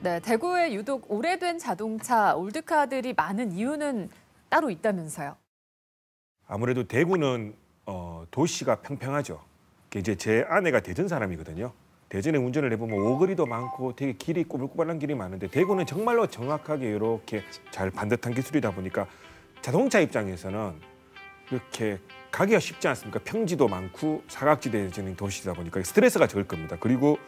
네, 대구에 유독 오래된 자동차, 올드카들이 많은 이유는 따로 있다면서요? 아무래도 대구는 도시가 평평하죠. 이제 제 아내가 대전 사람이거든요. 대전에 운전을 해보면 오거리도 많고 되게 길이 꼬불꼬불한 길이 많은데 대구는 정말로 정확하게 이렇게 잘 반듯한 기술이다 보니까 자동차 입장에서는 이렇게 가기가 쉽지 않습니까? 평지도 많고 사각지대적인 도시다 보니까 스트레스가 적을 겁니다. 그리고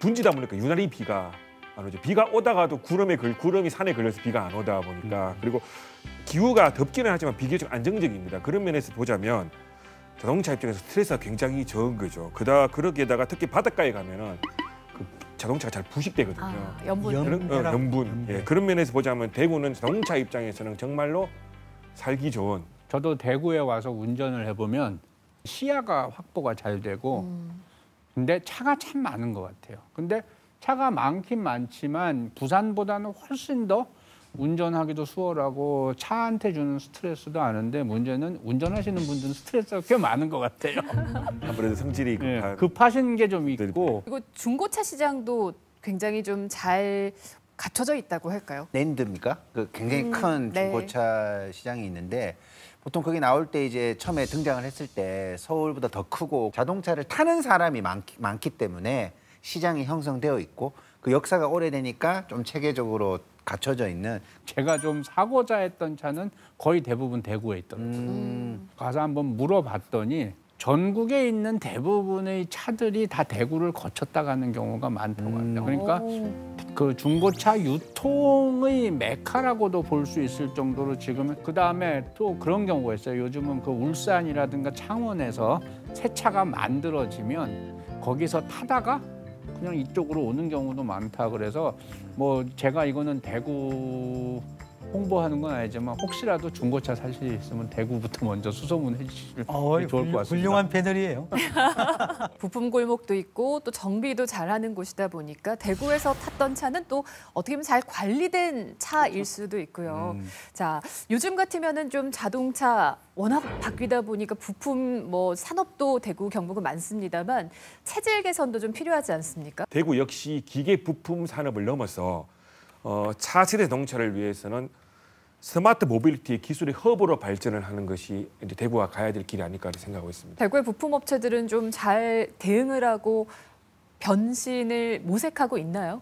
분지다 보니까 유난히 비가 안 오죠. 비가 오다가도 구름이 산에 걸려서 비가 안 오다 보니까 그리고 기후가 덥기는 하지만 비교적 안정적입니다. 그런 면에서 보자면 자동차 입장에서 스트레스가 굉장히 적은 거죠. 그러기에다가 특히 바닷가에 가면은 그 자동차가 잘 부식되거든요. 연분. 예, 그런 면에서 보자면 대구는 자동차 입장에서는 정말로 살기 좋은. 저도 대구에 와서 운전을 해보면 시야가 확보가 잘 되고 근데 차가 참 많은 것 같아요. 근데 차가 많긴 많지만 부산보다는 훨씬 더 운전하기도 수월하고 차한테 주는 스트레스도 아는데 문제는 운전하시는 분들은 스트레스가 꽤 많은 것 같아요. 아무래도 성질이 급하신 게 좀 있고. 그리고 중고차 시장도 굉장히 좀 잘 갖춰져 있다고 할까요? 랜드입니까? 그 굉장히 큰 중고차 시장이 있는데 보통 거기 나올 때 이제 처음에 등장을 했을 때 서울보다 더 크고 자동차를 타는 사람이 많기 때문에 시장이 형성되어 있고 그 역사가 오래되니까 좀 체계적으로 갖춰져 있는. 제가 좀 사고자 했던 차는 거의 대부분 대구에 있더라고요. 가서 한번 물어봤더니 전국에 있는 대부분의 차들이 다 대구를 거쳤다 가는 경우가 많다고 합니다. 그러니까 그 중고차 유통의 메카라고도 볼 수 있을 정도로 지금은. 그다음에 또 그런 경우가 있어요. 요즘은 그 울산이라든가 창원에서 새 차가 만들어지면 거기서 타다가 그냥 이쪽으로 오는 경우도 많다. 그래서 뭐 제가 이거는 대구 홍보하는 건 아니지만 혹시라도 중고차 사실 수 있으면 대구부터 먼저 수소문해 주시면 좋을 것 같습니다. 훌륭한 패널이에요. 부품 골목도 있고 또 정비도 잘하는 곳이다 보니까 대구에서 탔던 차는 또 어떻게 보면 잘 관리된 차일 수도 있고요. 자, 요즘 같으면은 좀 자동차 워낙 바뀌다 보니까 부품 산업도 대구 경북은 많습니다만 체질 개선도 좀 필요하지 않습니까? 대구 역시 기계 부품 산업을 넘어서 차세대 자동차를 위해서는 스마트 모빌리티의 기술의 허브로 발전을 하는 것이 이제 대구가 가야 될 길이 아닐까 생각하고 있습니다. 대구의 부품 업체들은 좀 잘 대응을 하고 변신을 모색하고 있나요?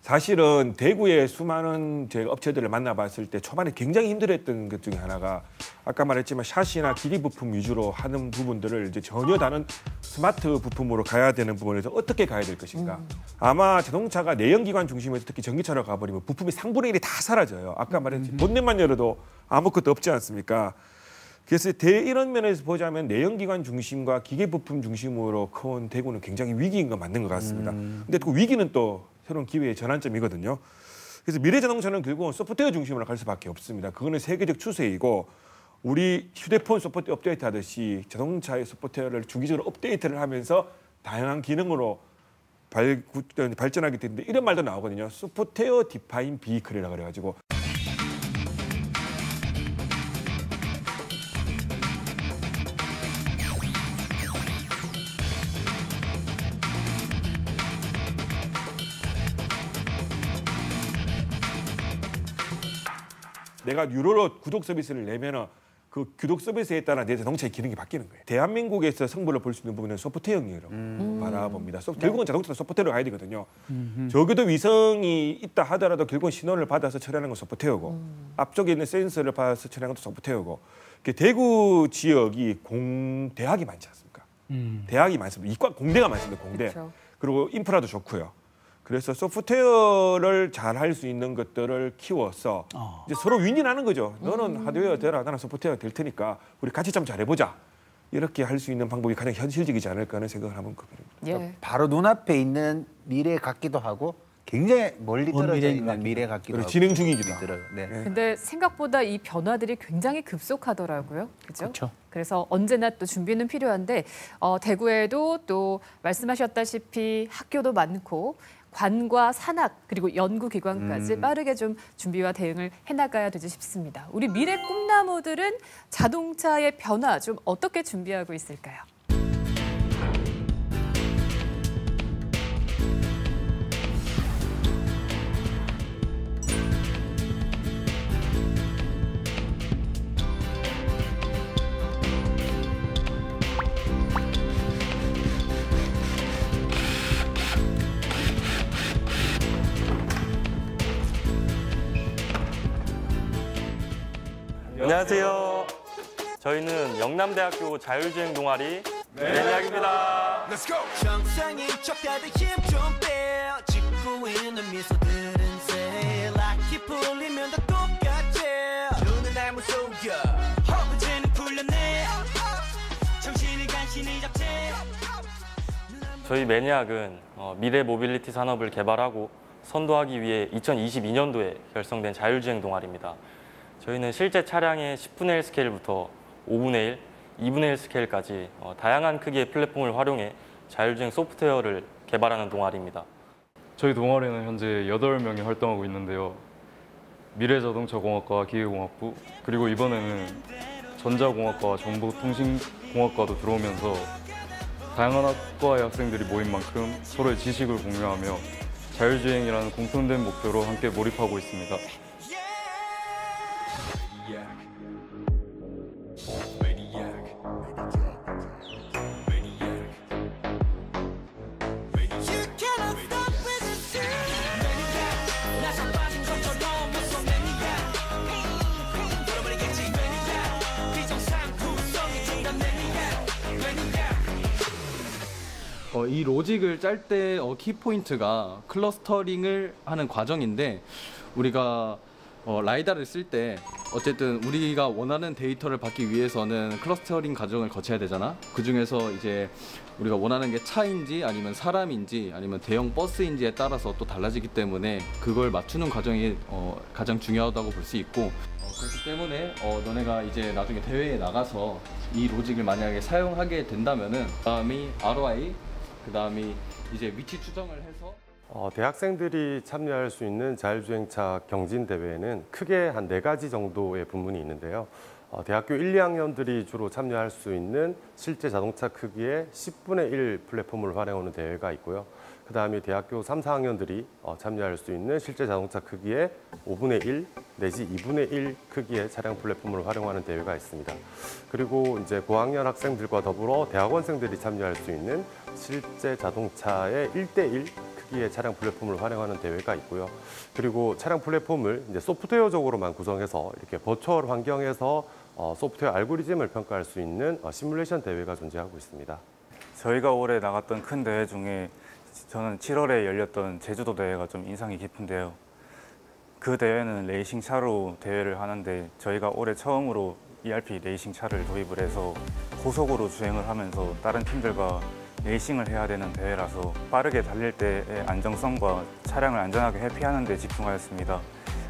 사실은 대구의 수많은 업체들을 만나봤을 때 초반에 굉장히 힘들었던 것 중에 하나가 아까 말했지만 샤시나 기기 부품 위주로 하는 부분들을 이제 전혀 다른 스마트 부품으로 가야 되는 부분에서 어떻게 가야 될 것인가. 아마 자동차가 내연기관 중심에서 특히 전기차로 가버리면 부품이 3분의 1이 다 사라져요. 아까 말했지 본넷만 열어도 아무것도 없지 않습니까? 그래서 이런 면에서 보자면 내연기관 중심과 기계 부품 중심으로 커온 대구는 굉장히 위기인 건 맞는 것 같습니다. 근데 그 위기는 또 새로운 기회의 전환점이거든요. 그래서 미래 자동차는 결국은 소프트웨어 중심으로 갈 수밖에 없습니다. 그거는 세계적 추세이고 우리 휴대폰 소프트웨어 업데이트 하듯이 자동차의 소프트웨어를 주기적으로 업데이트를 하면서 다양한 기능으로 발전하게 되는데 이런 말도 나오거든요. 소프트웨어 디파인 비클이라고 그래가지고. 내가 유료로 구독 서비스를 내면은 그 구독 서비스에 따라 내 자동차의 기능이 바뀌는 거예요. 대한민국에서 승부를 볼 수 있는 부분은 소프트웨어라고 바라봅니다. 결국은 자동차도 소프트웨어로 가야 되거든요. 적어도 위성이 있다 하더라도 결국은 신호를 받아서 처리하는 건 소프트웨어고 앞쪽에 있는 센서를 받아서 처리하는 것도 소프트웨어고 대구 지역이 대학이 많지 않습니까? 대학이 많습니다. 이과 공대가 많습니다. 공대. 그렇죠. 그리고 인프라도 좋고요. 그래서 소프트웨어를 잘 할 수 있는 것들을 키워서 이제 서로 윈윈하는 거죠. 너는 하드웨어 되라, 나는 소프트웨어 될 테니까 우리 같이 좀 잘해보자. 이렇게 할 수 있는 방법이 가장 현실적이지 않을까 하는 생각을 하면 그렇습니다. 예. 바로 눈앞에 있는 미래 같기도 하고 굉장히 멀리 떨어져 있는 미래 같기도 하고. 진행 중이기도 하고. 네. 근데 생각보다 이 변화들이 굉장히 급속하더라고요. 그렇죠? 그래서 언제나 또 준비는 필요한데 대구에도 또 말씀하셨다시피 학교도 많고 관과 산학 그리고 연구기관까지 빠르게 좀 준비와 대응을 해나가야 되지 싶습니다. 우리 미래 꿈나무들은 자동차의 변화 좀 어떻게 준비하고 있을까요? 안녕하세요. 저희는 영남대학교 자율주행 동아리 매니악입니다. 정상인 척 다들 힘좀 빼. 짓고 있는 미소들은 새 락이 풀리면 다 똑같지. 눈은 날 무서워 허브제는 풀렸네. 정신을 간신히 잡지. 저희 매니악은 미래 모빌리티 산업을 개발하고 선도하기 위해 2022년도에 결성된 자율주행 동아리입니다. 저희는 실제 차량의 10분의 1 스케일부터 5분의 1, 2분의 1 스케일까지 다양한 크기의 플랫폼을 활용해 자율주행 소프트웨어를 개발하는 동아리입니다. 저희 동아리는 현재 8명이 활동하고 있는데요. 미래자동차공학과 기계공학부, 그리고 이번에는 전자공학과와 정보통신공학과도 들어오면서 다양한 학과의 학생들이 모인 만큼 서로의 지식을 공유하며 자율주행이라는 공통된 목표로 함께 몰입하고 있습니다. 이 로직을 짤 때 키포인트가 클러스터링을 하는 과정인데, 우리가 라이다를 쓸 때 어쨌든 우리가 원하는 데이터를 받기 위해서는 클러스터링 과정을 거쳐야 되잖아. 그 중에서 이제 우리가 원하는 게 차인지 아니면 사람인지 아니면 대형 버스인지에 따라서 또 달라지기 때문에 그걸 맞추는 과정이 가장 중요하다고 볼 수 있고, 그렇기 때문에 너네가 이제 나중에 대회에 나가서 이 로직을 만약에 사용하게 된다면은 그다음이 ROI, 그다음이 이제 위치 추정을 해서 대학생들이 참여할 수 있는 자율주행차 경진 대회에는 크게 한 4가지 정도의 부문이 있는데요. 대학교 1, 2학년들이 주로 참여할 수 있는 실제 자동차 크기의 10분의 1 플랫폼을 활용하는 대회가 있고요. 그다음에 대학교 3, 4학년들이 참여할 수 있는 실제 자동차 크기의 5분의 1 내지 2분의 1 크기의 차량 플랫폼을 활용하는 대회가 있습니다. 그리고 이제 고학년 학생들과 더불어 대학원생들이 참여할 수 있는 실제 자동차의 1대1 크기의 차량 플랫폼을 활용하는 대회가 있고요. 그리고 차량 플랫폼을 이제 소프트웨어적으로만 구성해서 이렇게 버추얼 환경에서 소프트웨어 알고리즘을 평가할 수 있는 시뮬레이션 대회가 존재하고 있습니다. 저희가 올해 나갔던 큰 대회 중에 저는 7월에 열렸던 제주도 대회가 좀 인상이 깊은데요. 그 대회는 레이싱 차로 대회를 하는데 저희가 올해 처음으로 ERP 레이싱 차를 도입을 해서 고속으로 주행을 하면서 다른 팀들과 레이싱을 해야 되는 대회라서 빠르게 달릴 때의 안정성과 차량을 안전하게 회피하는 데 집중하였습니다.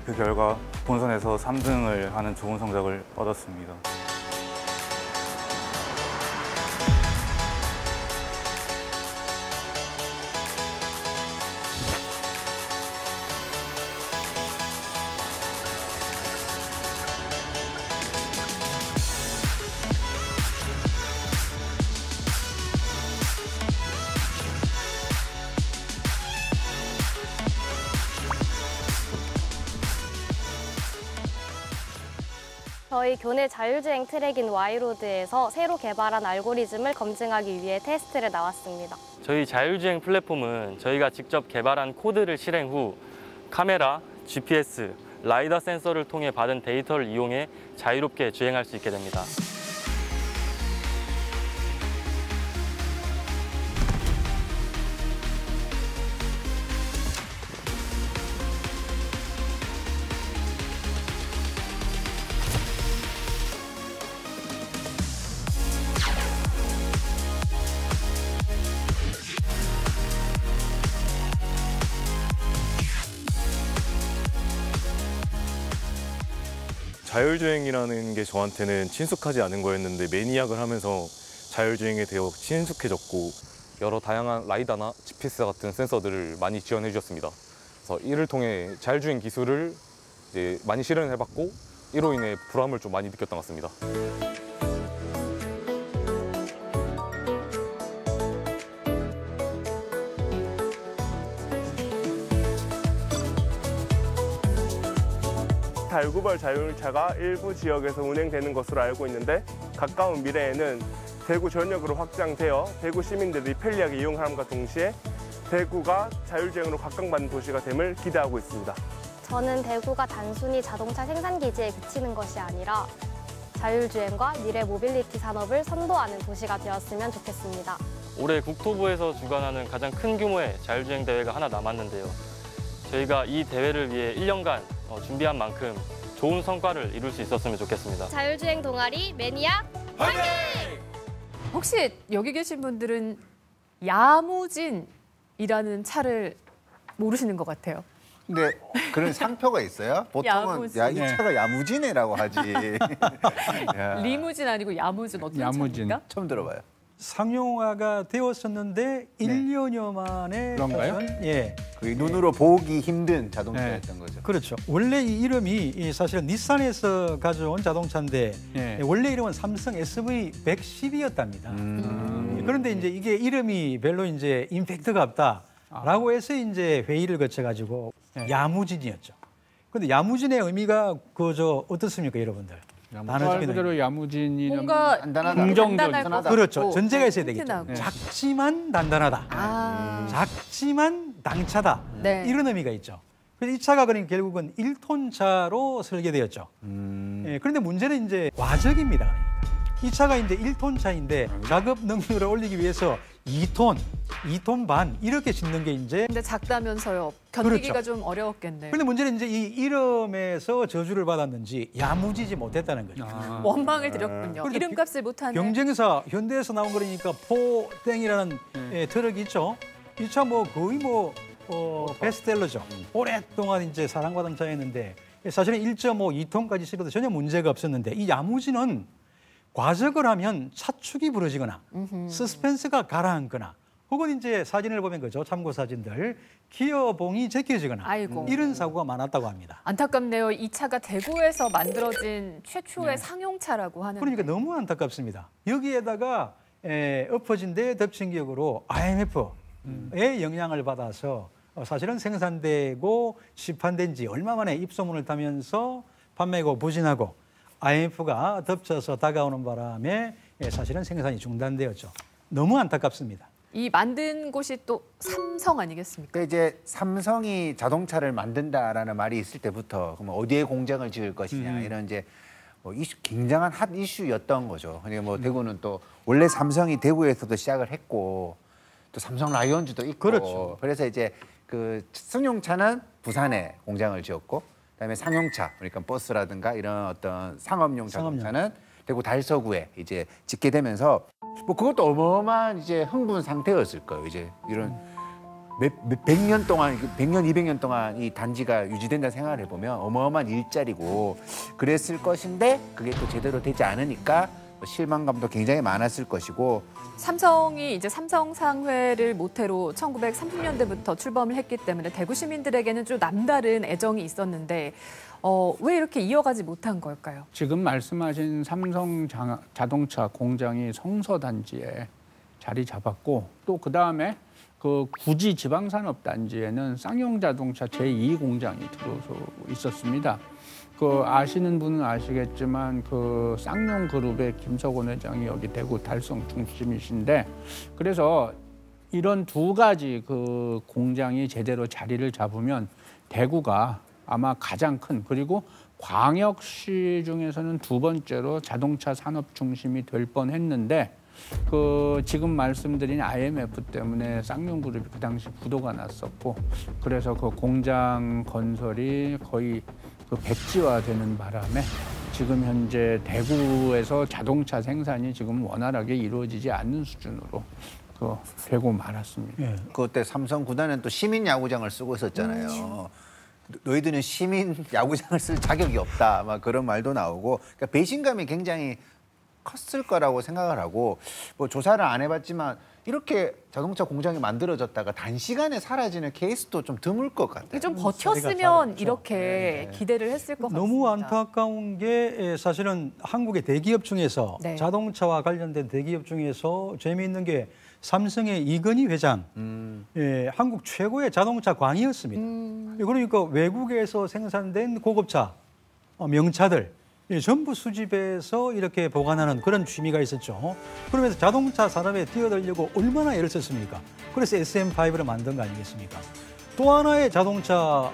그 결과 본선에서 3등을 하는 좋은 성적을 얻었습니다. 저희 교내 자율주행 트랙인 Y로드에서 새로 개발한 알고리즘을 검증하기 위해 테스트를 나왔습니다. 저희 자율주행 플랫폼은 저희가 직접 개발한 코드를 실행 후 카메라, GPS, 라이다 센서를 통해 받은 데이터를 이용해 자유롭게 주행할 수 있게 됩니다. 자율주행이라는 게 저한테는 친숙하지 않은 거였는데 매니악을 하면서 자율주행에 대해 친숙해졌고 여러 다양한 라이다나 GPS 같은 센서들을 많이 지원해 주셨습니다. 그래서 이를 통해 자율주행 기술을 이제 많이 실현을 해봤고 이로 인해 보람을 좀 많이 느꼈던 것 같습니다. 달구벌 자율차가 일부 지역에서 운행되는 것으로 알고 있는데 가까운 미래에는 대구 전역으로 확장되어 대구 시민들이 편리하게 이용함과 동시에 대구가 자율주행으로 각광받는 도시가 됨을 기대하고 있습니다. 저는 대구가 단순히 자동차 생산 기지에 그치는 것이 아니라 자율주행과 미래 모빌리티 산업을 선도하는 도시가 되었으면 좋겠습니다. 올해 국토부에서 주관하는 가장 큰 규모의 자율주행 대회가 하나 남았는데요. 저희가 이 대회를 위해 1년간 준비한 만큼 좋은 성과를 이룰 수 있었으면 좋겠습니다. 자율주행 동아리 매니아 화이팅! 혹시 여기 계신 분들은 야무진이라는 차를 모르시는 것 같아요. 근데 그런 상표가 있어요? 보통은 야무진. 야, 이 차가 야무지네라고 하지. 리무진 아니고 야무진 어떤 차입니까? 처음 들어봐요. 상용화가 되었었는데 1년여 만에 그런가요? 예. 그 눈으로 보기 힘든 자동차였던 거죠. 그렇죠. 원래 이 이름이 사실은 nissan에서 가져온 자동차인데 원래 이름은 삼성 SV110이었답니다. 그런데 이제 이게 이름이 별로 이제 임팩트가 없다라고 해서 이제 회의를 거쳐가지고 야무진이었죠. 그런데 야무진의 의미가 어떻습니까, 여러분들? 말 그대로 야무진이는 뭔가 긍정적인. 그렇죠. 전제가 있어야 되겠죠. 작지만 단단하다. 작지만 당차다. 네. 이런 의미가 있죠. 그래서 이 차가 그러니까 결국은 1톤 차로 설계되었죠. 그런데 문제는 이제 과적입니다. 그러니까. 이 차가 이제 1톤 차인데 작업 능률을 올리기 위해서 2톤 반 이렇게 짓는 게 이제. 근데 작다면서요. 견디기가 그렇죠. 좀 어려웠겠네요. 그런데 문제는 이제 이 이름에서 저주를 받았는지 야무지지 못했다는 거죠. 원망을 드렸군요. 이름값을 못하는. 경쟁사 현대에서 나온 거니까 포땡이라는 트럭이 있죠. 이 차 뭐 거의 베스트셀러죠. 오랫동안 이제 사랑받은 차였는데 사실은 1.5, 2톤까지 실어도 전혀 문제가 없었는데 이 야무지는 과적을 하면 차축이 부러지거나 서스펜스가 가라앉거나 혹은 이제 사진을 보면 그죠. 참고 사진들 기어봉이 제껴지거나 이런 사고가 많았다고 합니다. 안타깝네요. 이 차가 대구에서 만들어진 최초의 상용차라고 하는데. 그러니까 너무 안타깝습니다. 여기에다가 엎어진 데 덮친 격으로 IMF의 영향을 받아서 사실은 생산되고 시판된 지 얼마 만에 입소문을 타면서 판매고 부진하고 IMF가 덮쳐서 다가오는 바람에 사실은 생산이 중단되었죠. 너무 안타깝습니다. 이 만든 곳이 또 삼성 아니겠습니까? 이제 삼성이 자동차를 만든다라는 말이 있을 때부터 그럼 어디에 공장을 지을 것이냐 이런 이제 굉장한 핫 이슈였던 거죠. 그러니까 대구는 또 원래 삼성이 대구에서도 시작을 했고 또 삼성 라이온즈도 있고 그렇죠. 그래서 이제 그 승용차는 부산에 공장을 지었고 그다음에 상용차 그러니까 버스라든가 이런 어떤 상업용 자동차는 대구 달서구에 이제 짓게 되면서 그것도 어마어마한 이제 흥분 상태였을 거예요. 이제 이런 백 년 동안 100년, 200년 동안 이 단지가 유지된다 생각을 해보면 어마어마한 일자리고 그랬을 것인데 그게 또 제대로 되지 않으니까 실망감도 굉장히 많았을 것이고 삼성이 이제 삼성상회를 모태로 1930년대부터 출범을 했기 때문에 대구 시민들에게는 좀 남다른 애정이 있었는데 왜 이렇게 이어가지 못한 걸까요? 지금 말씀하신 삼성 자동차 공장이 성서단지에 자리 잡았고 또 그다음에 그 구지 지방산업단지에는 쌍용자동차 제2공장이 들어서 있었습니다. 그 아시는 분은 아시겠지만 그 쌍용그룹의 김석원 회장이 여기 대구 달성 중심이신데 그래서 이런 두 가지 그 공장이 제대로 자리를 잡으면 대구가 아마 가장 큰 그리고 광역시 중에서는 두 번째로 자동차 산업 중심이 될 뻔했는데 그 지금 말씀드린 IMF 때문에 쌍용그룹이 그 당시 부도가 났었고 그래서 그 공장 건설이 거의 그 백지화되는 바람에 지금 현재 대구에서 자동차 생산이 지금 원활하게 이루어지지 않는 수준으로 되고 말았습니다. 그때 삼성 구단은 또 시민 야구장을 쓰고 있었잖아요. 너희들은 시민 야구장을 쓸 자격이 없다. 막 그런 말도 나오고 그러니까 배신감이 굉장히 컸을 거라고 생각을 하고 뭐 조사를 안 해봤지만 이렇게 자동차 공장이 만들어졌다가 단시간에 사라지는 케이스도 좀 드물 것 같아요. 좀 버텼으면 이렇게 기대를 했을 것 같습니다. 너무 안타까운 게 사실은 한국의 대기업 중에서 자동차와 관련된 대기업 중에서 재미있는 게 삼성의 이건희 회장, 한국 최고의 자동차 광이었습니다. 그러니까 외국에서 생산된 고급차, 명차들 전부 수집해서 이렇게 보관하는 그런 취미가 있었죠. 그러면서 자동차 산업에 뛰어들려고 얼마나 애를 썼습니까? 그래서 SM5를 만든 거 아니겠습니까? 또 하나의 자동차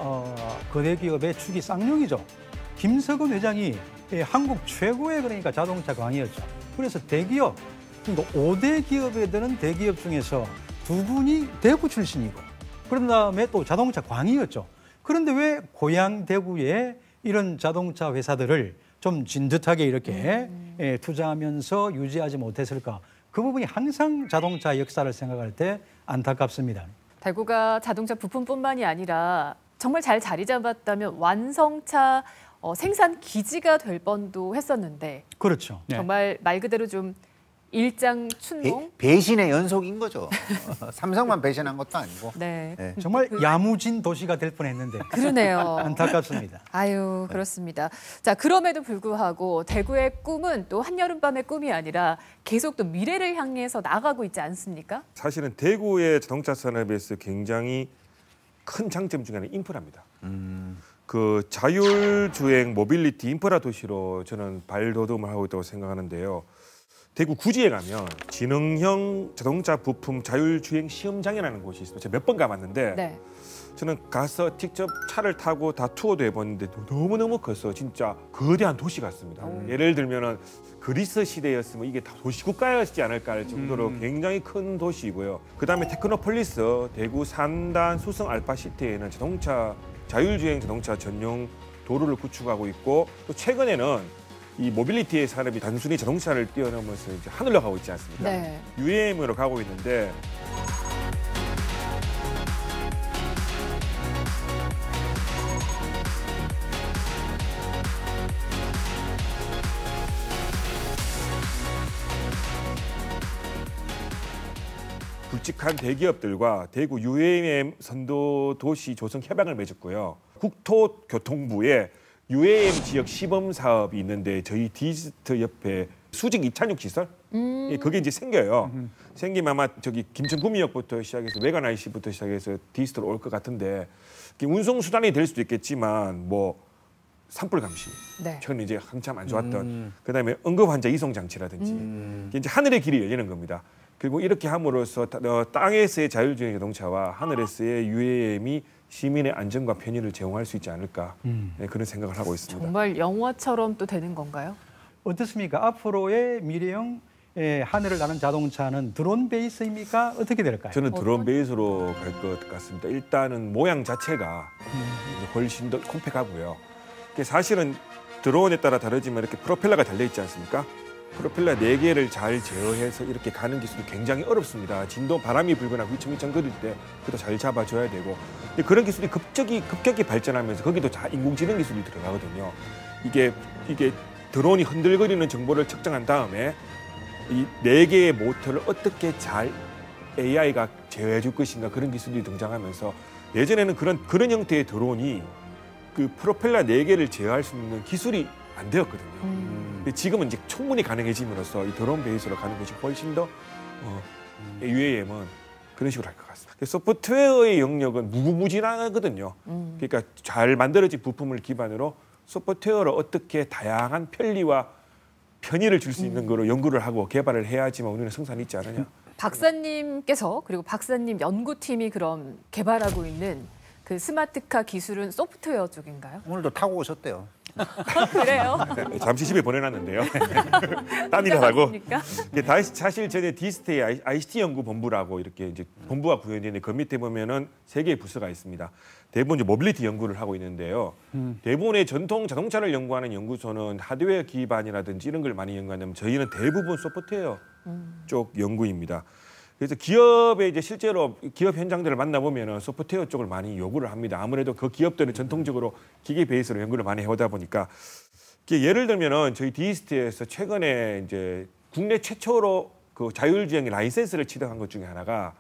거대 기업의 축이 쌍용이죠. 김석은 회장이 한국 최고의 그러니까 자동차 광이었죠. 그래서 대기업, 그러니까 5대 기업에 드는 대기업 중에서 두 분이 대구 출신이고 그런 다음에 또 자동차 광이었죠. 그런데 왜 고향 대구에 이런 자동차 회사들을 좀 진듯하게 이렇게 투자하면서 유지하지 못했을까? 그 부분이 항상 자동차 역사를 생각할 때 안타깝습니다. 대구가 자동차 부품뿐만이 아니라 정말 잘 자리 잡았다면 완성차 생산 기지가 될 뻔도 했었는데 그렇죠. 정말 말 그대로 좀 일장춘몽? 배신의 연속인 거죠. 삼성만 배신한 것도 아니고. 네. 네. 정말 야무진 도시가 될 뻔했는데. 그러네요. 안타깝습니다. 아유, 그렇습니다. 자, 그럼에도 불구하고 대구의 꿈은 또 한여름밤의 꿈이 아니라 계속 또 미래를 향해서 나가고 있지 않습니까? 사실은 대구의 자동차 산업에서 굉장히 큰 장점 중에 하나는 인프라입니다. 그 자율주행 모빌리티 인프라 도시로 저는 발돋움을 하고 있다고 생각하는데요. 대구 구지에 가면 지능형 자동차 부품 자율주행 시험장이라는 곳이 있어요. 제가 몇 번 가봤는데 네. 저는 가서 직접 차를 타고 다 투어도 해봤는데 너무너무 커서 진짜 거대한 도시 같습니다. 예를 들면은 그리스 시대였으면 이게 다 도시국가였지 않을까 할 정도로 굉장히 큰 도시이고요. 그다음에 테크노폴리스 대구 산단 수성 알파시티에는 자율주행 자동차 전용 도로를 구축하고 있고 또 최근에는 이 모빌리티의 산업이 단순히 자동차를 뛰어넘어서 이제 하늘로 가고 있지 않습니까? 네. UAM으로 가고 있는데 굵직한 대기업들과 대구 UAM 선도 도시 조성 협약을 맺었고요. 국토교통부에 UAM 지역 시범 사업이 있는데 저희 디지트 옆에 수직 이착륙 시설 그게 이제 생겨요. 생기면 아마 저기 김천구미역부터 시작해서 외관 IC부터 시작해서 디지트로 올 것 같은데 운송 수단이 될 수도 있겠지만 뭐 산불 감시 네. 최근에 이제 한참 안 좋았던 그다음에 응급 환자 이송 장치라든지 이제 하늘의 길이 열리는 겁니다. 그리고 이렇게 함으로써 땅에서의 자율주행 자동차와 하늘에서의 UAM이 시민의 안전과 편의를 제공할 수 있지 않을까 네, 그런 생각을 하고 있습니다. 정말 영화처럼 또 되는 건가요? 어떻습니까? 앞으로의 미래형 하늘을 나는 자동차는 드론 베이스입니까? 어떻게 될까요? 저는 드론 베이스로 갈 것 같습니다. 일단은 모양 자체가 훨씬 더 콤팩하고요. 사실은 드론에 따라 다르지만 이렇게 프로펠러가 달려 있지 않습니까? 프로펠러 4개를 잘 제어해서 이렇게 가는 기술이 굉장히 어렵습니다. 진도 바람이 불거나 휘청휘청 거릴 때 그것도 잘 잡아줘야 되고 그런 기술이 급격히 발전하면서 거기도 다 인공지능 기술이 들어가거든요. 이게 드론이 흔들거리는 정보를 측정한 다음에 이 4개의 모터를 어떻게 잘 AI가 제어해 줄 것인가 그런 기술이 등장하면서 예전에는 그런 형태의 드론이 그 프로펠러 4개를 제어할 수 있는 기술이 안 되었거든요. 근데 지금은 이제 충분히 가능해짐으로써 이 드론 베이스로 가는 것이 훨씬 더 UAM은 그런 식으로 할 것 같습니다. 소프트웨어의 영역은 무궁무진하거든요. 그러니까 잘 만들어진 부품을 기반으로 소프트웨어로 어떻게 다양한 편리와 편의를 줄 수 있는 거로 연구를 하고 개발을 해야지만 우리는 생산이 있지 않느냐. 박사님께서 그리고 박사님 연구팀이 그럼 개발하고 있는 그 스마트카 기술은 소프트웨어 쪽인가요? 오늘도 타고 오셨대요. 그래요? 잠시 집에 보내놨는데요. 딴 일 하라고. 사실 전에 디스트의 ICT 연구본부라고 이렇게 이제 본부가 구현되는데 그 밑에 보면은 3개의 부서가 있습니다. 대부분 이제 모빌리티 연구를 하고 있는데요. 대부분의 전통 자동차를 연구하는 연구소는 하드웨어 기반이라든지 이런 걸 많이 연구하는데 저희는 대부분 소프트웨어 쪽 연구입니다. 그래서 기업에 이제 실제로 기업 현장들을 만나보면 소프트웨어 쪽을 많이 요구를 합니다. 아무래도 그 기업들은 전통적으로 기계 베이스로 연구를 많이 해오다 보니까 예를 들면은 저희 디스트에서 최근에 이제 국내 최초로 그 자율주행 라이센스를 취득한 것 중에 하나가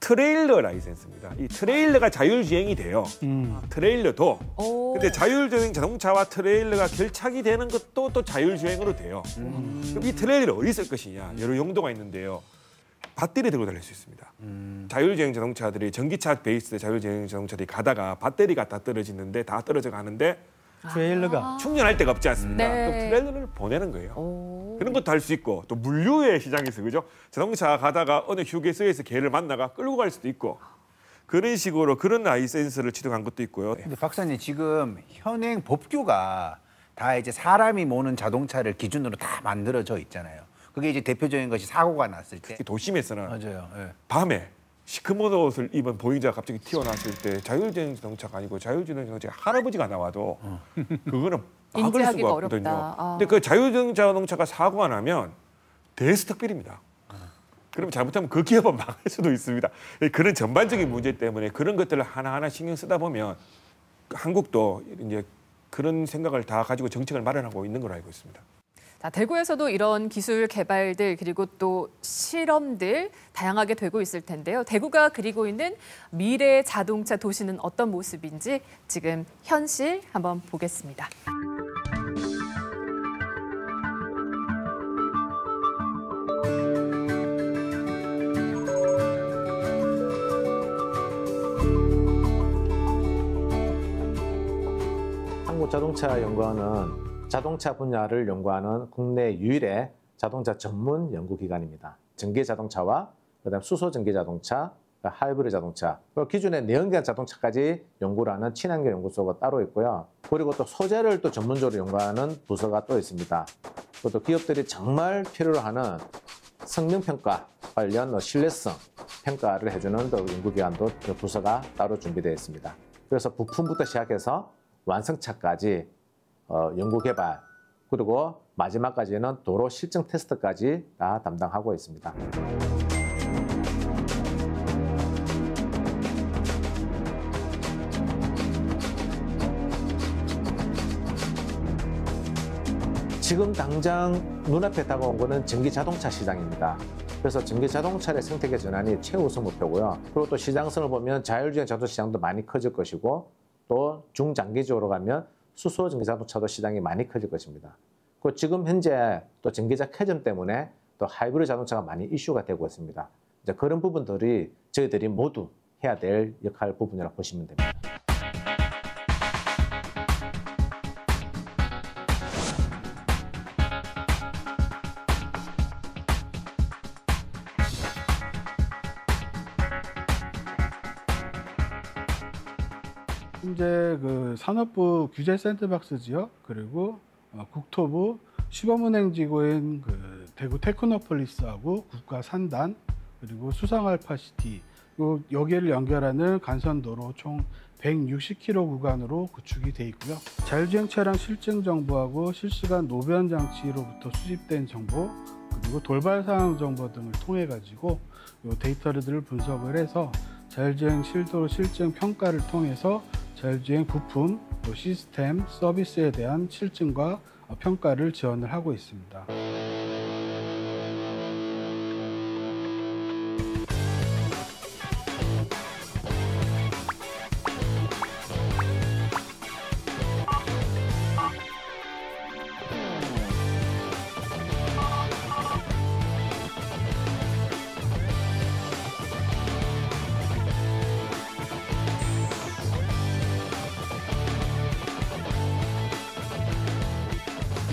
트레일러 라이센스입니다. 이 트레일러가 자율주행이 돼요. 트레일러도. 근데 자율주행 자동차와 트레일러가 결착이 되는 것도 또 자율주행으로 돼요. 그럼 이 트레일러를 어디 쓸 것이냐 여러 용도가 있는데요. 배터리 들고 다닐 수 있습니다. 자율주행 자동차들이 전기차 베이스 자율주행 자동차들이 가다가 배터리가 다 떨어지는데 다 떨어져 가는데 트레일러가 충전할 데가 없지 않습니까? 네. 그럼 트레일러를 보내는 거예요. 그런 것도 할 수 있고 또 물류의 시장에서 그죠? 자동차 가다가 어느 휴게소에서 걔를 만나가 끌고 갈 수도 있고 그런 식으로 그런 라이센스를 취득한 것도 있고요. 근데 박사님 지금 현행 법규가 다 이제 사람이 모는 자동차를 기준으로 다 만들어져 있잖아요. 그게 이제 대표적인 것이 사고가 났을 때. 특히 도심에서는 맞아요. 예. 밤에 시커먼 옷을 입은 보행자가 갑자기 튀어나왔을 때 자율주행 자동차가 아니고 자율주행 자동차 할아버지가 나와도 그거는 막을 인지하기가 수가 없거든요. 어렵다. 아. 근데 그 자율주행 자동차가 사고가 나면 대스특필입니다. 그러면 잘못하면 그 기업은 망할 수도 있습니다. 그런 전반적인 문제 때문에 그런 것들을 하나하나 신경 쓰다 보면 한국도 이제 그런 생각을 다 가지고 정책을 마련하고 있는 걸로 알고 있습니다. 자, 대구에서도 이런 기술 개발들 그리고 또 실험들 다양하게 되고 있을 텐데요. 대구가 그리고 있는 미래 자동차 도시는 어떤 모습인지 지금 현실 한번 보겠습니다. 한국자동차연구원은 자동차 분야를 연구하는 국내 유일의 자동차 전문 연구기관입니다. 전기자동차와 그다음 수소전기자동차, 하이브리드 자동차, 그리고 기존의 내연기관 자동차까지 연구를 하는 친환경 연구소가 따로 있고요. 그리고 또 소재를 또 전문적으로 연구하는 부서가 또 있습니다. 그리고 또 기업들이 정말 필요로 하는 성능평가 관련 신뢰성 평가를 해주는 또 연구기관도 부서가 따로 준비되어 있습니다. 그래서 부품부터 시작해서 완성차까지 연구개발 그리고 마지막까지는 도로 실증 테스트까지 다 담당하고 있습니다. 지금 당장 눈앞에 다가온 것은 전기자동차 시장입니다. 그래서 전기자동차의 생태계 전환이 최우선 목표고요. 그리고 또 시장성을 보면 자율주행 자동차 시장도 많이 커질 것이고 또 중장기적으로 가면 수소 전기자동차도 시장이 많이 커질 것입니다. 그 지금 현재 또 전기차 캐즘 때문에 또 하이브리드 자동차가 많이 이슈가 되고 있습니다. 이제 그런 부분들이 저희들이 모두 해야 될 역할 부분이라고 보시면 됩니다. 현재 그 산업부 규제 샌드박스지역 그리고 국토부 시범운행지구인 그 대구 테크노폴리스하고 국가 산단 그리고 수상알파시티 여기를 연결하는 간선도로 총 160km 구간으로 구축이 돼 있고요. 자율주행 차량 실증 정보하고 실시간 노변 장치로부터 수집된 정보 그리고 돌발 상황 정보 등을 통해 가지고 이 데이터들을 분석을 해서 자율주행 실도로 실증 평가를 통해서 자율주행 부품, 또 시스템, 서비스에 대한 실증과 평가를 지원을 하고 있습니다.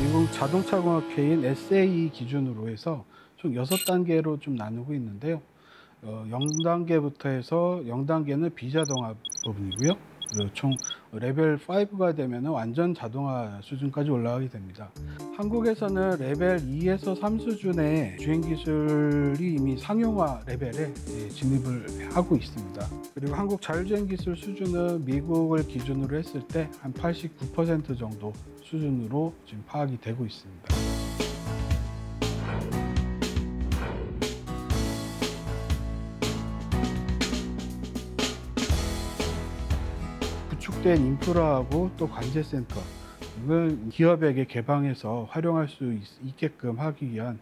미국 자동차공학회인 SAE 기준으로 해서 총 6단계로 좀 나누고 있는데요. 0단계부터 해서 0단계는 비자동화 부분이고요. 총 레벨 5가 되면 완전 자동화 수준까지 올라가게 됩니다. 한국에서는 레벨 2에서 3 수준의 주행 기술이 이미 상용화 레벨에 진입을 하고 있습니다. 그리고 한국 자율주행 기술 수준은 미국을 기준으로 했을 때 한 89% 정도 수준으로 지금 파악이 되고 있습니다. 구축된 인프라하고 또 관제센터 등을 기업에게 개방해서 활용할 수 있게끔 하기 위한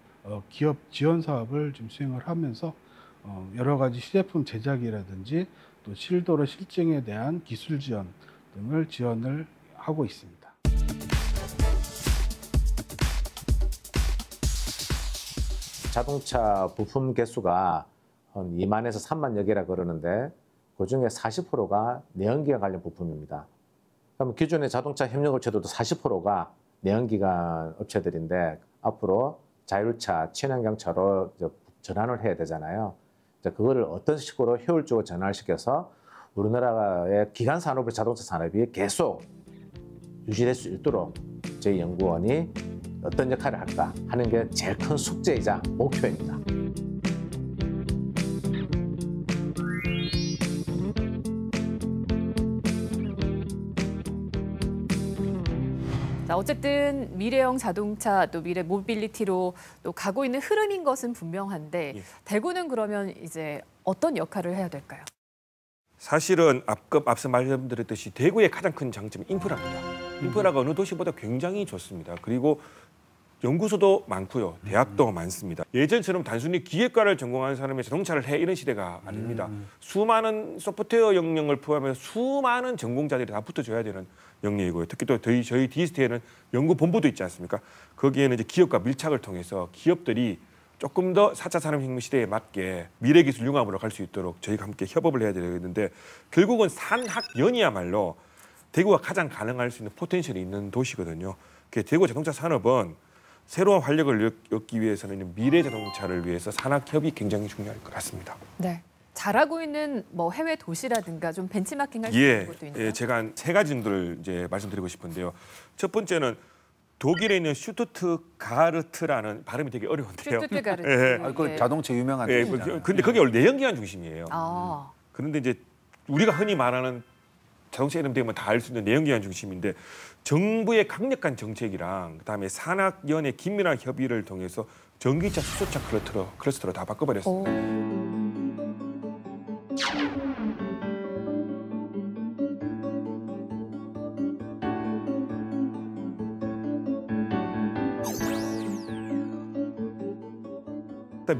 기업 지원 사업을 지금 수행을 하면서 여러 가지 시제품 제작이라든지 또 실도로 실증에 대한 기술 지원 등을 지원을 하고 있습니다. 자동차 부품 개수가 한 2만에서 3만여 개라 그러는데 그중에 40%가 내연기관 관련 부품입니다. 그럼 기존의 자동차 협력업체들도 40%가 내연기관 업체들인데 앞으로 자율차, 친환경차로 전환을 해야 되잖아요. 그거를 어떤 식으로 효율적으로 전환시켜서 우리나라의 기간 산업의 자동차 산업이 계속 유지될 수 있도록 저희 연구원이 어떤 역할을 할까 하는 게 제일 큰 숙제이자 목표입니다. 자, 어쨌든 미래형 자동차 또 미래 모빌리티로 또 가고 있는 흐름인 것은 분명한데 대구는 그러면 이제 어떤 역할을 해야 될까요? 사실은 앞서 말씀드렸듯이 대구의 가장 큰 장점이 인프라입니다. 인프라가 어느 도시보다 굉장히 좋습니다. 그리고 연구소도 많고요. 대학도 많습니다. 예전처럼 단순히 기계과를 전공한 사람이 자동차를 해 이런 시대가 아닙니다. 수많은 소프트웨어 영역을 포함해서 수많은 전공자들이 다 붙어줘야 되는 영역이고요. 특히 또 저희 디스트에는 연구본부도 있지 않습니까? 거기에는 이제 기업과 밀착을 통해서 기업들이 조금 더 4차 산업혁명 시대에 맞게 미래기술 융합으로 갈 수 있도록 저희가 함께 협업을 해야 되는데 결국은 산학연이야말로 대구가 가장 가능할 수 있는 포텐셜이 있는 도시거든요. 대구 자동차 산업은 새로운 활력을 얻기 위해서는 미래 자동차를 위해서 산학협이 굉장히 중요할 것 같습니다. 네. 잘하고 있는 뭐 해외 도시라든가 좀 벤치마킹할 수 있는 것도 있나요? 제가 한 3가지를 이제 말씀드리고 싶은데요. 첫 번째는 독일에 있는 슈투트가르트라는 발음이 되게 어려운데요. 슈투트가르트. 그 자동차 유명한 도시잖아요. 근데 그게 원래 내연기관 중심이에요. 아. 그런데 이제 우리가 흔히 말하는 자동차 이름 대면 다 알 수 있는 내연기관 중심인데 정부의 강력한 정책이랑 그다음에 산학연의 긴밀한 협의를 통해서 전기차, 수소차 클러스터로 다 바꿔버렸습니다.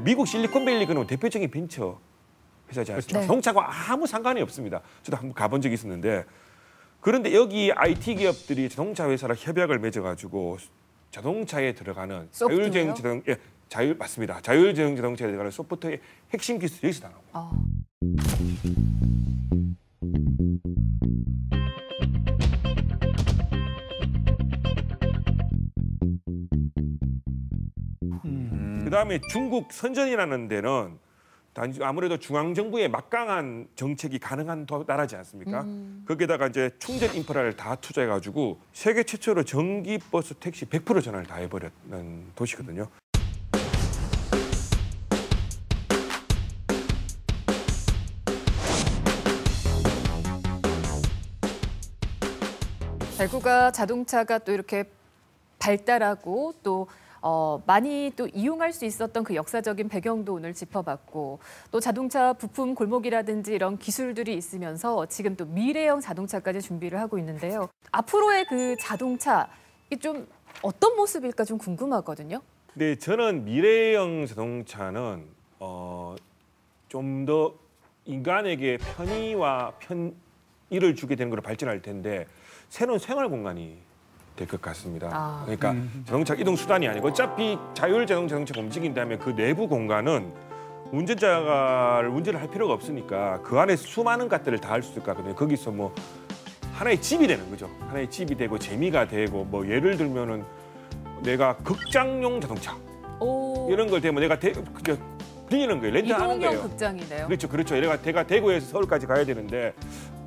미국 실리콘밸리 그는 대표적인 벤처 회사지 않습니까? 자동차가 아무 상관이 없습니다. 저도 한번 가본 적이 있었는데 그런데 여기 IT 기업들이 자동차 회사랑 협약을 맺어가지고 자동차에 들어가는 자율주행 자동 맞습니다. 자율주행 자동차에 들어가는 소프트웨어의 핵심 기술이 여기서 나옵니다. 그다음에 중국 선전이라는 데는 아무래도 중앙정부의 막강한 정책이 가능한 나라지 않습니까? 거기에다가 이제 충전 인프라를 다 투자해가지고 세계 최초로 전기버스 택시 100% 전환을 다 해버렸는 도시거든요. 대구가 자동차가 또 이렇게 발달하고 또 많이 또 이용할 수 있었던 그 역사적인 배경도 오늘 짚어봤고 또 자동차 부품 골목이라든지 이런 기술들이 있으면서 지금 또 미래형 자동차까지 준비를 하고 있는데요. 앞으로의 그 자동차 이게 좀 어떤 모습일까 좀 궁금하거든요. 네, 저는 미래형 자동차는 좀 더 인간에게 편의와 편의를 주게 되는 걸로 발전할 텐데 새로운 생활 공간이 될 것 같습니다. 그러니까 자동차 이동 수단이 아니고 어차피 자율자동차가 움직인다면 그 내부 공간은 운전자가 운전을 할 필요가 없으니까 그 안에 수많은 것들을 다 할 수 있을 것 같거든요. 거기서 뭐 하나의 집이 되는 거죠. 하나의 집이 되고 재미가 되고 뭐 예를 들면은 내가 극장용 자동차 이런 걸 되면 내가 빌리는 거예요. 렌트하는 거예요. 이동형 극장이네요. 그렇죠. 내가 대구에서 서울까지 가야 되는데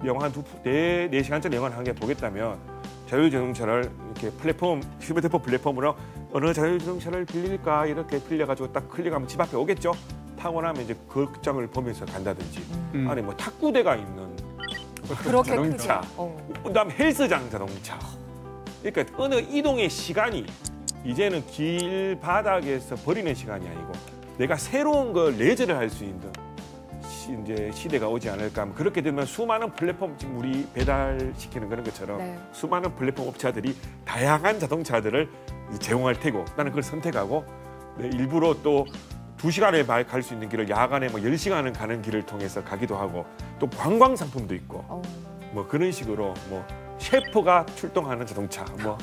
영화 한 4시간짜리 영화를 한 개 보겠다면 자율자동차를 이렇게 휴대폰 플랫폼으로 어느 자율자동차를 빌릴까 이렇게 빌려가지고 딱 클릭하면 집 앞에 오겠죠. 타고 나면 이제 그 극장을 보면서 간다든지 안에 뭐 탁구대가 있는 자동차, 그다음에 헬스장 자동차. 그러니까 어느 이동의 시간이 이제는 길 바닥에서 버리는 시간이 아니고 내가 새로운 걸 레저를 할 수 있는 이제 시대가 오지 않을까. 그렇게 되면 수많은 플랫폼 지금 우리 배달시키는 그런 것처럼 수많은 플랫폼 업체들이 다양한 자동차들을 제공할 테고 나는 그걸 선택하고 일부러 또 2시간에 갈 수 있는 길을 야간에 뭐 10시간은 가는 길을 통해서 가기도 하고 또 관광 상품도 있고 뭐 그런 식으로 뭐 셰프가 출동하는 자동차 뭐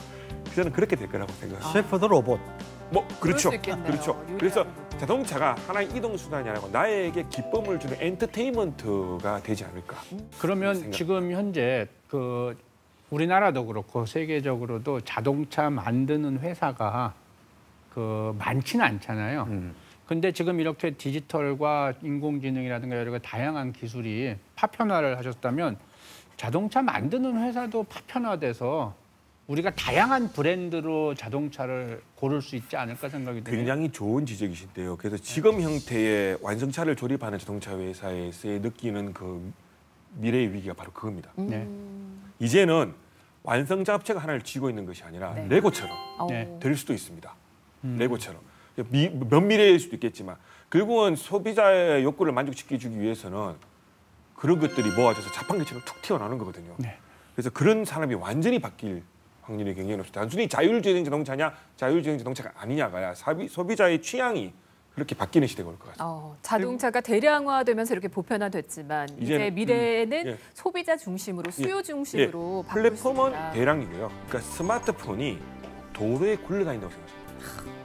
저는 그렇게 될 거라고 생각합니다. 셰프도 로봇. 뭐 그렇죠. 그래서 자동차가 하나의 이동 수단이 아니고 나에게 기쁨을 주는 엔터테인먼트가 되지 않을까. 그러면 지금 현재 그 우리나라도 그렇고 세계적으로도 자동차 만드는 회사가 그 많지는 않잖아요. 근데 지금 이렇게 디지털과 인공지능이라든가 여러 가지 다양한 기술이 파편화를 하셨다면 자동차 만드는 회사도 파편화돼서 우리가 다양한 브랜드로 자동차를 고를 수 있지 않을까 생각이 드네요. 굉장히 좋은 지적이신데요. 그래서 지금 형태의 완성차를 조립하는 자동차 회사에서의 느끼는 그 미래의 위기가 바로 그겁니다. 이제는 완성차 업체가 하나를 쥐고 있는 것이 아니라 네. 레고처럼 네. 될 수도 있습니다. 레고처럼. 면미래일 수도 있겠지만 결국은 소비자의 욕구를 만족시켜주기 위해서는 그런 것들이 모아져서 자판기처럼 툭 튀어나오는 거거든요. 네. 그래서 그런 산업이 완전히 바뀔 확률이 굉장히 높습니다. 단순히 자율주행 자동차냐 자율주행 자동차가 아니냐가 소비자의 취향이 그렇게 바뀌는 시대가 올 것 같습니다. 자동차가 대량화되면서 이렇게 보편화됐지만 이제 이제는, 미래에는 예. 소비자 중심으로 수요 중심으로 바뀔 수 플랫폼은 있다. 대량이고요. 그러니까 스마트폰이 도로에 굴러다닌다고 생각합니다.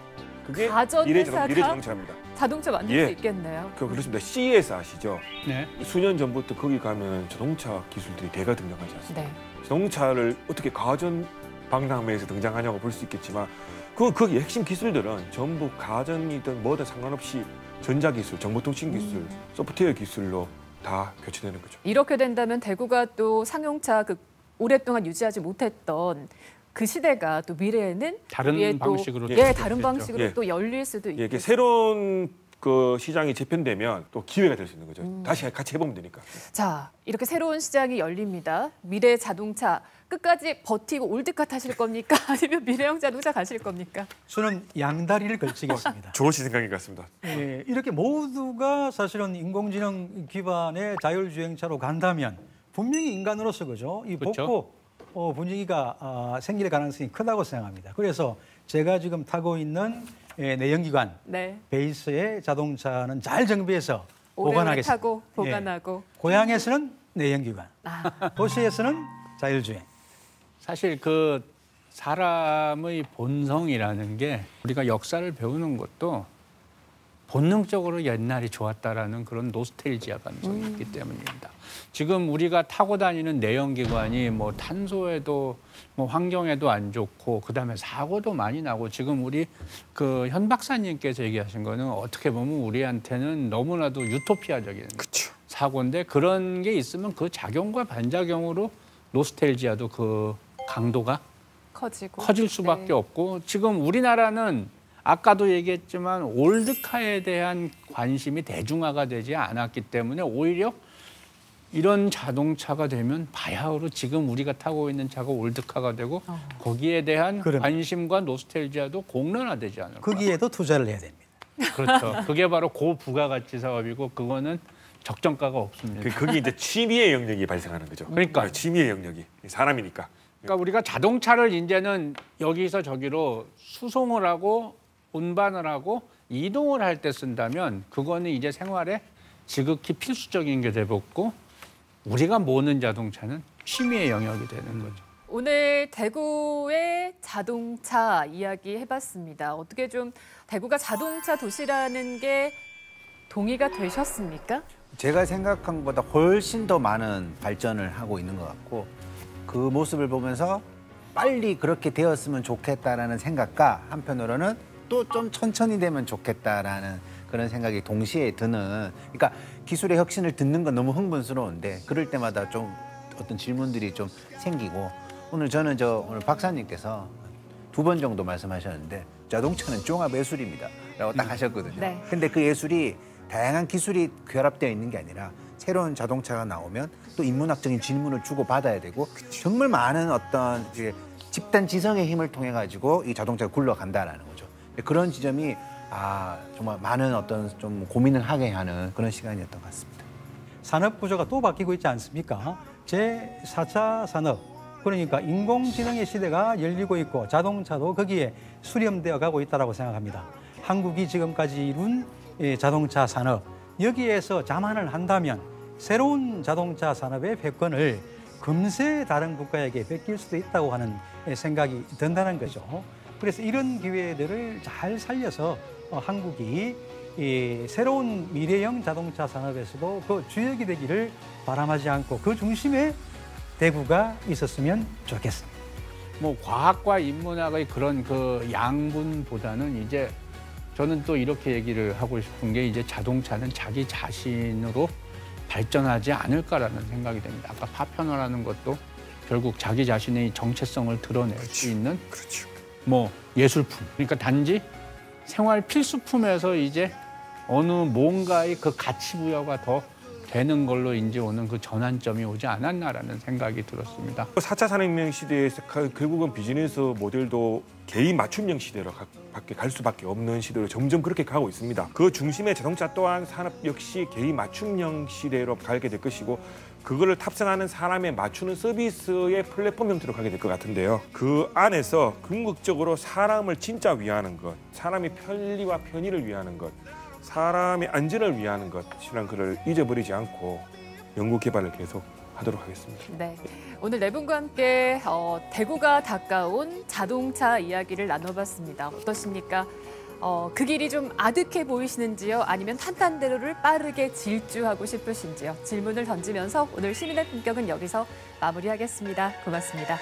그게 가전 미래 회사가 자동차입니다. 자동차 만들 예. 수 있겠네요. 그렇습니다. CES 아시죠? 네. 수년 전부터 거기 가면 자동차 기술들이 대가 등장하지 않습니까? 네. 자동차를 어떻게 가전 박람회에서 등장하냐고 볼 수 있겠지만 거기 핵심 기술들은 전부 가전이든 뭐든 상관없이 전자기술, 정보통신기술, 소프트웨어 기술로 다 교체되는 거죠. 이렇게 된다면 대구가 또 상용차 오랫동안 유지하지 못했던 그 시대가 또 미래에는 다른 우리의 방식으로 또, 될 다른 수도 방식으로 있겠죠. 또 열릴 수도 있고. 이게 새로운 그 시장이 재편되면 또 기회가 될 수 있는 거죠. 다시 같이 해보면 되니까. 자, 이렇게 새로운 시장이 열립니다. 미래 자동차 끝까지 버티고 올드카 타실 겁니까? 아니면 미래형 자동차 가실 겁니까? 저는 양다리를 걸치겠습니다. 좋으신 생각인 것 같습니다. 예, 이렇게 모두가 사실은 인공지능 기반의 자율주행차로 간다면 분명히 인간으로서 그죠? 이 그렇죠. 복고 분위기가 생길 가능성이 크다고 생각합니다. 그래서 제가 지금 타고 있는 내연기관 네. 베이스의 자동차는 잘 정비해서 오래오래 보관하겠습니다. 타고 보관하고. 고향에서는 내연기관, 도시에서는 자율주행. 사실 그 사람의 본성이라는 게 우리가 역사를 배우는 것도 본능적으로 옛날이 좋았다라는 그런 노스텔지아 감성이 있기 때문입니다. 지금 우리가 타고 다니는 내연기관이 뭐 탄소에도 뭐 환경에도 안 좋고 그다음에 사고도 많이 나고 지금 우리 그 현 박사님께서 얘기하신 거는 어떻게 보면 우리한테는 너무나도 유토피아적인 사고인데 그런 게 있으면 그 작용과 반작용으로 노스텔지아도 그 강도가 커질 수밖에 없고 지금 우리나라는 아까도 얘기했지만 올드카에 대한 관심이 대중화가 되지 않았기 때문에 오히려 이런 자동차가 되면 바야흐로 지금 우리가 타고 있는 차가 올드카가 되고 거기에 대한 관심과 노스텔지아도 공론화되지 않을까. 거기에도 투자를 해야 됩니다. 그렇죠. 그게 바로 고부가가치 사업이고 그거는 적정가가 없습니다. 거기 이제 취미의 영역이 발생하는 거죠. 그러니까 취미의 영역이 사람이니까. 그러니까 우리가 자동차를 이제는 여기서 저기로 수송을 하고 운반을 하고 이동을 할 때 쓴다면 그거는 이제 생활에 지극히 필수적인 게 되었고 우리가 모는 자동차는 취미의 영역이 되는 거죠. 오늘 대구의 자동차 이야기 해봤습니다. 어떻게 좀 대구가 자동차 도시라는 게 동의가 되셨습니까? 제가 생각한 것보다 훨씬 더 많은 발전을 하고 있는 것 같고 그 모습을 보면서 빨리 그렇게 되었으면 좋겠다라는 생각과 한편으로는 또 좀 천천히 되면 좋겠다라는 그런 생각이 동시에 드는 그러니까 기술의 혁신을 듣는 건 너무 흥분스러운데 그럴 때마다 좀 어떤 질문들이 좀 생기고 오늘 저는 오늘 박사님께서 2번 정도 말씀하셨는데 자동차는 종합 예술입니다 라고 딱 하셨거든요. 네. 근데 그 예술이 다양한 기술이 결합되어 있는 게 아니라 새로운 자동차가 나오면 또 인문학적인 질문을 주고받아야 되고 정말 많은 어떤 이제 집단 지성의 힘을 통해 가지고 이 자동차가 굴러간다라는 거죠. 그런 지점이 정말 많은 어떤 좀 고민을 하게 하는 그런 시간이었던 것 같습니다. 산업 구조가 또 바뀌고 있지 않습니까? 제4차 산업, 그러니까 인공지능의 시대가 열리고 있고 자동차도 거기에 수렴되어 가고 있다고 생각합니다. 한국이 지금까지 이룬 자동차 산업, 여기에서 자만을 한다면 새로운 자동차 산업의 패권을 금세 다른 국가에게 뺏길 수도 있다고 하는 생각이 든다는 거죠. 그래서 이런 기회들을 잘 살려서 한국이 새로운 미래형 자동차 산업에서도 그 주역이 되기를 바람하지 않고 그 중심에 대구가 있었으면 좋겠습니다. 뭐 과학과 인문학의 그런 그 양분보다는 이제 저는 또 이렇게 얘기를 하고 싶은 게 이제 자동차는 자기 자신으로 발전하지 않을까라는 생각이 됩니다. 아까 파편화라는 것도 결국 자기 자신의 정체성을 드러낼 수 있는 뭐 예술품. 그러니까 단지 생활 필수품에서 이제 어느 뭔가의 그 가치 부여가 더 되는 걸로 이제 오는 그 전환점이 오지 않았나라는 생각이 들었습니다. 4차 산업혁명 시대에서 결국은 비즈니스 모델도 개인 맞춤형 시대로 갈 수밖에 없는 시대로 점점 그렇게 가고 있습니다. 그 중심에 자동차 또한 산업 역시 개인 맞춤형 시대로 가게 될 것이고 그거를 탑승하는 사람에 맞추는 서비스의 플랫폼 형태로 가게 될 것 같은데요. 그 안에서 궁극적으로 사람을 진짜 위하는 것, 사람의 편리와 편의를 위하는 것, 사람의 안전을 위하는 것이란 것을 잊어버리지 않고 연구 개발을 계속 하도록 하겠습니다. 네, 오늘 네 분과 함께 대구가 가까운 자동차 이야기를 나눠봤습니다. 어떠십니까? 그 길이 좀 아득해 보이시는지요? 아니면 탄탄대로를 빠르게 질주하고 싶으신지요? 질문을 던지면서 오늘 시민의 품격은 여기서 마무리하겠습니다. 고맙습니다.